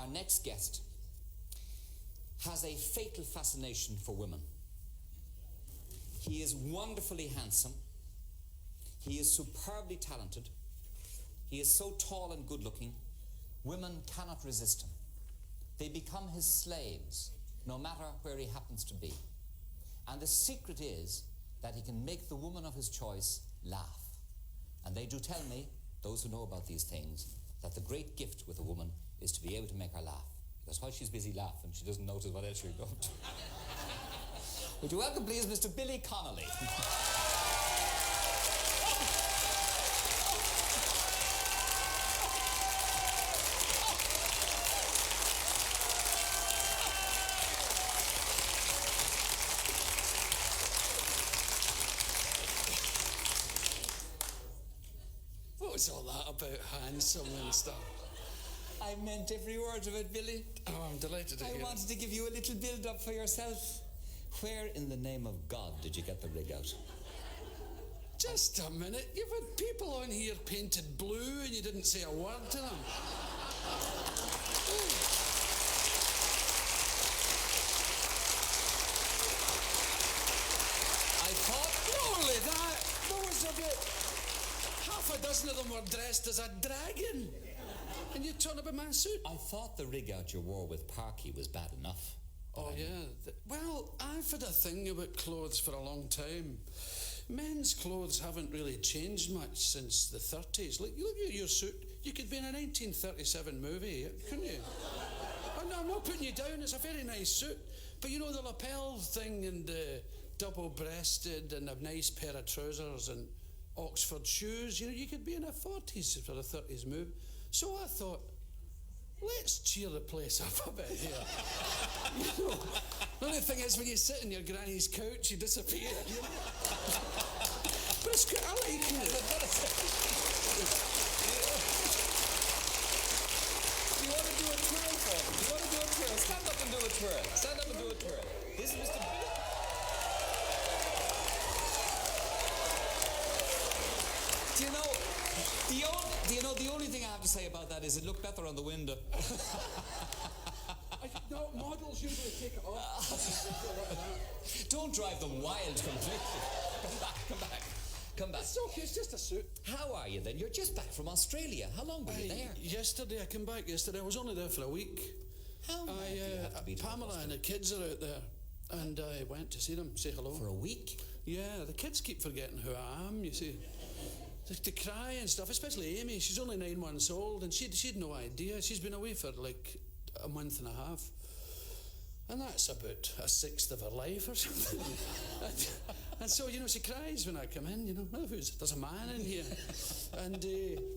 Our next guest has a fatal fascination for women. He is wonderfully handsome. He is superbly talented. He is so tall and good-looking, women cannot resist him. They become his slaves, no matter where he happens to be. And the secret is that he can make the woman of his choice laugh. And they do tell me, those who know about these things, that the great gift with a woman is to be able to make her laugh. Because while she's busy laughing, she doesn't notice what else you're going to. Would you welcome, please, Mr. Billy Connolly? What was all that about handsome and stuff? I meant every word of it, Billy. Oh, I'm delighted to hear I wanted to give you a little build-up for yourself. Where in the name of God did you get the rig out? Just a minute. You've had people on here painted blue and you didn't say a word to them. I thought... Not only that, there was about half a dozen of them were dressed as a dragon. And you talking about my suit? I thought the rig out you wore with Parky was bad enough. Oh, yeah. Well, I've had a thing about clothes for a long time. Men's clothes haven't really changed much since the 30s. Look at your suit. You could be in a 1937 movie, couldn't you? Oh, no, I'm not putting you down. It's a very nice suit. But you know, the lapel thing and double-breasted and a nice pair of trousers and Oxford shoes, you know, you could be in a 40s for a 30s movie. So I thought, let's cheer the place up a bit here. You know, the only thing is, when you sit on your granny's couch, you disappear. You know? But it's good. I like it. You want to do a twirl for him? You want to do a twirl? Stand up and do a twirl. Stand up and do a twirl. This is Mr. Billy. The only thing I have to say about that is it looked better on the window. No, models usually take it off. Don't drive them wild completely. Come back. It's okay, it's just a suit. How are you then? You're just back from Australia. How long were you there? Yesterday, I came back yesterday. I was only there for a week. How long do you have to be to Pamela and the kids are out there. And I went to see them, say hello. For a week? Yeah, the kids keep forgetting who I am, you see. They cry and stuff, especially Amy. She's only 9 months old, and she'd no idea. She's been away for like a month and a half. And that's about a sixth of her life or something. and so, you know, she cries when I come in, you know. Well, there's a man in here. And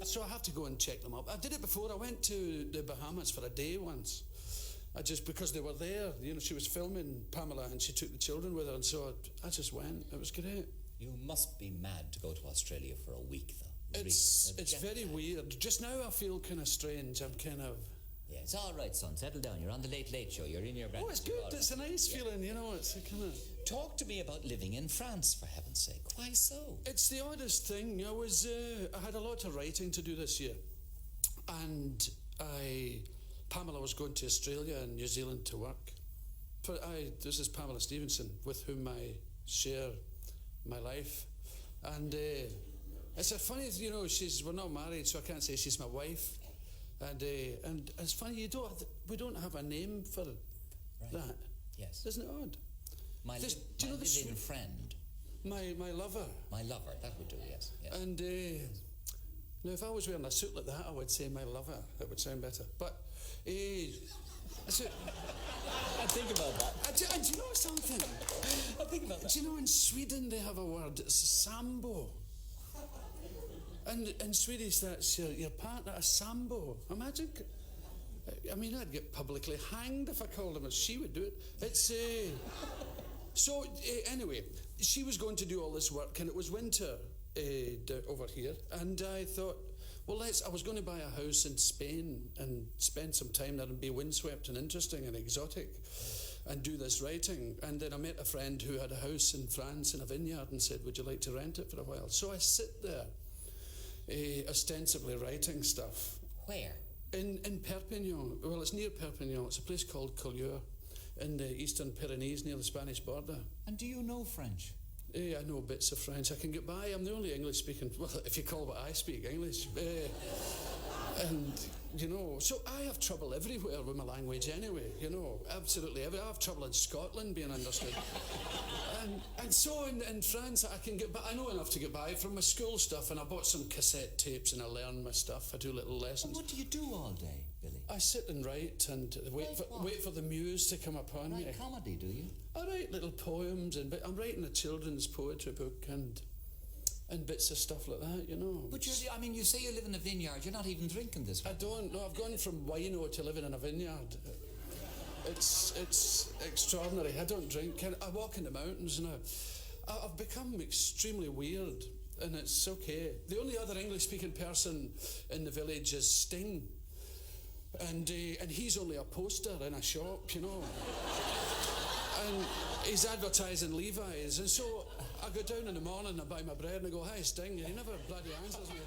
so I have to go and check them up. I did it before. I went to the Bahamas for a day once. Because they were there, you know, she was filming Pamela and she took the children with her, and so I just went. It was great. You must be mad to go to Australia for a week, though. It's very weird. Just now I feel kind of strange. I'm kind of... Yeah, it's all right, son. Settle down. You're on the Late Late Show. You're in your... Oh, it's good. It's a nice feeling, you know. It's a kind of... Talk to me about living in France, for heaven's sake. Why so? It's the oddest thing. I had a lot of writing to do this year. And Pamela was going to Australia and New Zealand to work. This is Pamela Stephenson, with whom I share my life. And it's a funny, you know, we're not married, so I can't say she's my wife. And it's funny, we don't have a name for that. Yes. Isn't it odd? My living friend. My lover. My lover, that would do, yes. And now, if I was wearing a suit like that, I would say my lover. That would sound better. But I think about that. And do you know something? I think about that. Do you know in Sweden they have a word, it's sambo. And in Swedish that's your partner, a sambo. Imagine. I mean, I'd get publicly hanged if I called him as she would do it. It's so anyway, she was going to do all this work, and it was winter over here, and I thought, well, I was going to buy a house in Spain and spend some time there and be windswept and interesting and exotic and do this writing. And then I met a friend who had a house in France in a vineyard and said, would you like to rent it for a while? So I sit there, ostensibly writing stuff. Where? In Perpignan. Well, it's near Perpignan. It's a place called Collioure in the eastern Pyrenees near the Spanish border. And do you know French? I know bits of French. I can get by. I'm the only English speaking, well, if you call what I speak English. And, so I have trouble everywhere with my language anyway, absolutely. I have trouble in Scotland being understood. and so in France, I can get by. I know enough to get by from my school stuff, and I bought some cassette tapes and I learn my stuff. I do little lessons. Well, what do you do all day, Billy? I sit and write and wait for the muse to come upon me. Write comedy, do you? I write little poems, and I'm writing a children's poetry book and bits of stuff like that, But you say you live in a vineyard. You're not even drinking this one. I don't. No, I've gone from wino to living in a vineyard. It's extraordinary. I don't drink. I walk in the mountains now. I've become extremely weird, and it's okay. The only other English-speaking person in the village is Sting, and he's only a poster in a shop, And he's advertising Levi's, and so I go down in the morning, I buy my bread, and I go, "Hi, Sting," and he never bloody answers me.